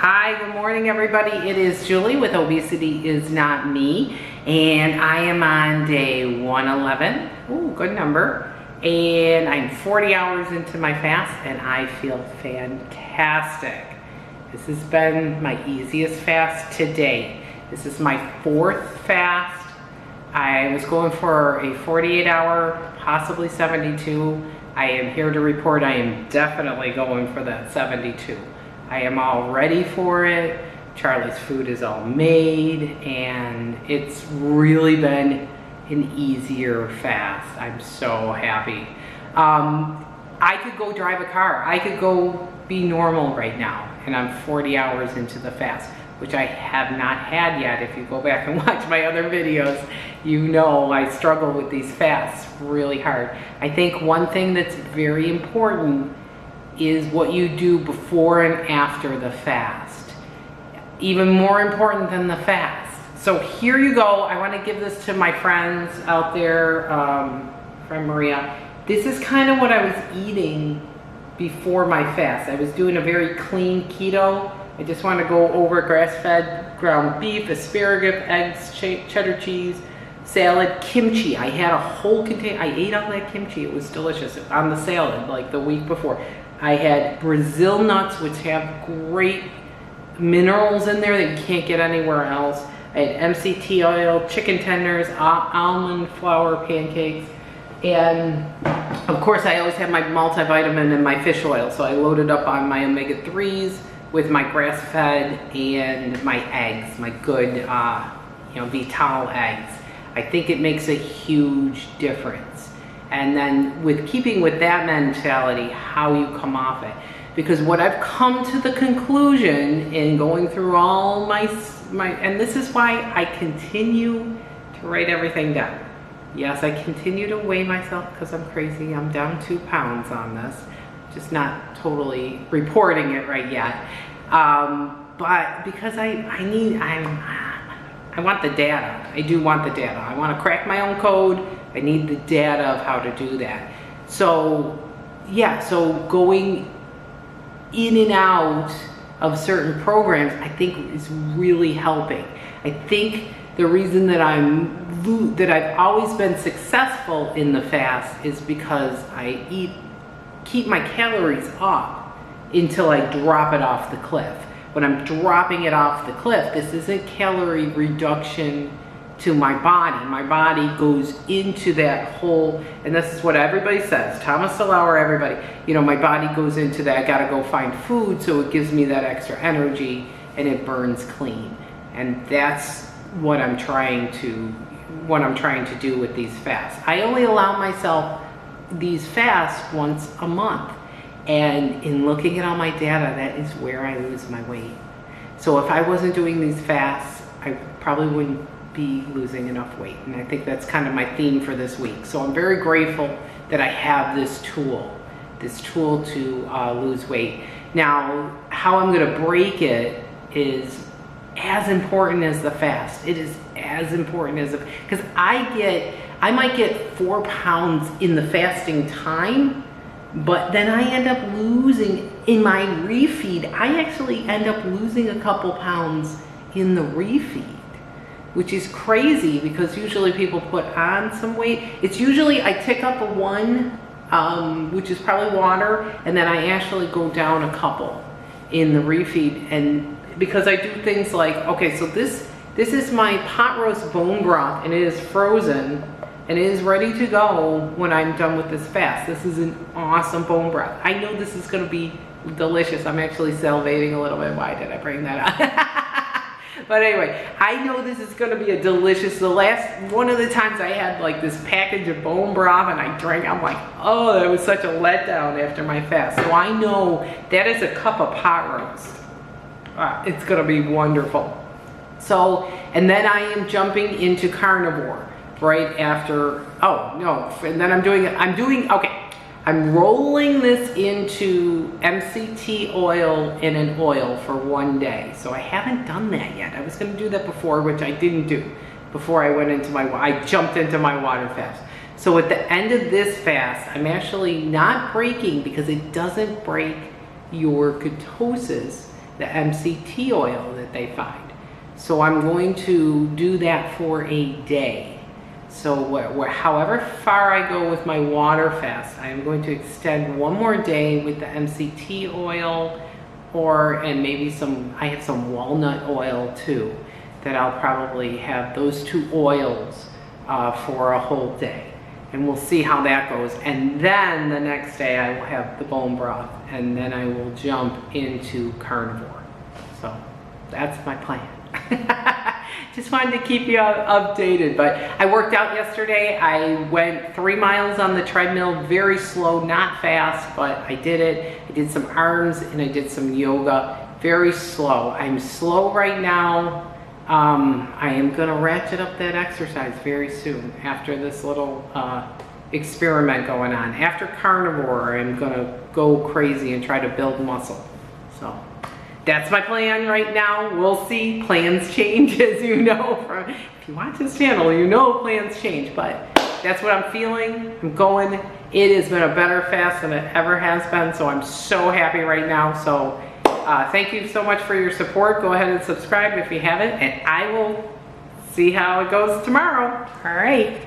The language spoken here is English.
Hi, good morning everybody. It is Julie with Obesity Is Not Me, and I am on day 111. Ooh, good number. And I'm 40 hours into my fast and I feel fantastic. This has been my easiest fast to date. This is my fourth fast. I was going for a 48-hour, possibly 72. I am here to report I am definitely going for that 72. I am all ready for it. Charlie's food is all made and it's really been an easier fast. I'm so happy. I could go drive a car. I could go be normal right now, and I'm 40 hours into the fast, which I have not had yet. If you go back and watch my other videos, you know I struggle with these fasts really hard. I think one thing that's very important is what you do before and after the fast. Even more important than the fast. So here you go. I want to give this to my friends out there, friend Maria. This is kind of what I was eating before my fast. I was doing a very clean keto. I just want to go over grass-fed ground beef, asparagus, eggs, cheddar cheese, salad, kimchi. I had a whole container. I ate all that kimchi. It was delicious on the salad like the week before. I had Brazil nuts, which have great minerals in there that you can't get anywhere else. I had MCT oil, chicken tenders, almond flour pancakes, and of course I always have my multivitamin and my fish oil, so I loaded up on my omega-3s with my grass-fed and my eggs, my good Vital eggs. I think it makes a huge difference. And then with keeping with that mentality, how you come off it. Because what I've come to the conclusion in going through all my and this is why I continue to write everything down. Yes, I continue to weigh myself because I'm crazy. I'm down 2 pounds on this. Just not totally reporting it right yet. But because I want the data. I do want the data. I want to crack my own code. I need the data of how to do that. So yeah, so going in and out of certain programs, I think is really helping. I think the reason that I've always been successful in the fast is because I keep my calories up until I drop it off the cliff. When I'm dropping it off the cliff, this isn't calorie reduction to my body. My body goes into that whole, and this is what everybody says, Thomas DeLauer, everybody, my body goes into that, I gotta go find food, so it gives me that extra energy and it burns clean. And that's what I'm trying to do with these fasts. I only allow myself these fasts once a month. And in looking at all my data, that is where I lose my weight. So if I wasn't doing these fasts, I probably wouldn't be losing enough weight. And I think that's kind of my theme for this week. So I'm very grateful that I have this tool to lose weight. Now, how I'm gonna break it is as important as the fast. It is as important as, because I might get 4 pounds in the fasting time, but then I end up losing in my refeed. I actually end up losing a couple pounds in the refeed, which is crazy because usually people put on some weight. It's usually I tick up a 1, which is probably water, and then I actually go down a couple in the refeed. And because I do things like, okay, so this is my pot roast bone broth, and it is frozen. And it is ready to go when I'm done with this fast. This is an awesome bone broth. I know this is gonna be delicious. I'm actually salivating a little bit. Why did I bring that up? But anyway, I know this is gonna be a delicious, one of the times I had like this package of bone broth and I drank, I'm like, oh, that was such a letdown after my fast. So I know that is a cup of pot roast. It's gonna be wonderful. So, and then I am jumping into carnivore right after, and then I'm rolling this into MCT oil in an oil for 1 day. So I haven't done that yet. I was gonna do that before, which I didn't do before I went into I jumped into my water fast. So at the end of this fast, I'm actually not breaking because it doesn't break your ketosis. the MCT oil that they find. So I'm going to do that for a day. So however far I go with my water fast, I'm going to extend one more day with the MCT oil, and maybe I have some walnut oil too, that I'll probably have those 2 oils for a whole day. And we'll see how that goes. And then the next day I will have the bone broth, and then I will jump into carnivore. So that's my plan. Just wanted to keep you updated, but I worked out yesterday. I went 3 miles on the treadmill, very slow, not fast, but I did it. I did some arms and I did some yoga, very slow. I'm slow right now. I am gonna ratchet up that exercise very soon after this little experiment going on. After carnivore, I'm gonna go crazy and try to build muscle. So that's my plan right now. We'll see. Plans change, as you know. If you watch this channel, you know plans change, but that's what I'm feeling. I'm going. It has been a better fast than it ever has been, so I'm so happy right now. So thank you so much for your support. Go ahead and subscribe if you haven't, and I will see how it goes tomorrow. All right.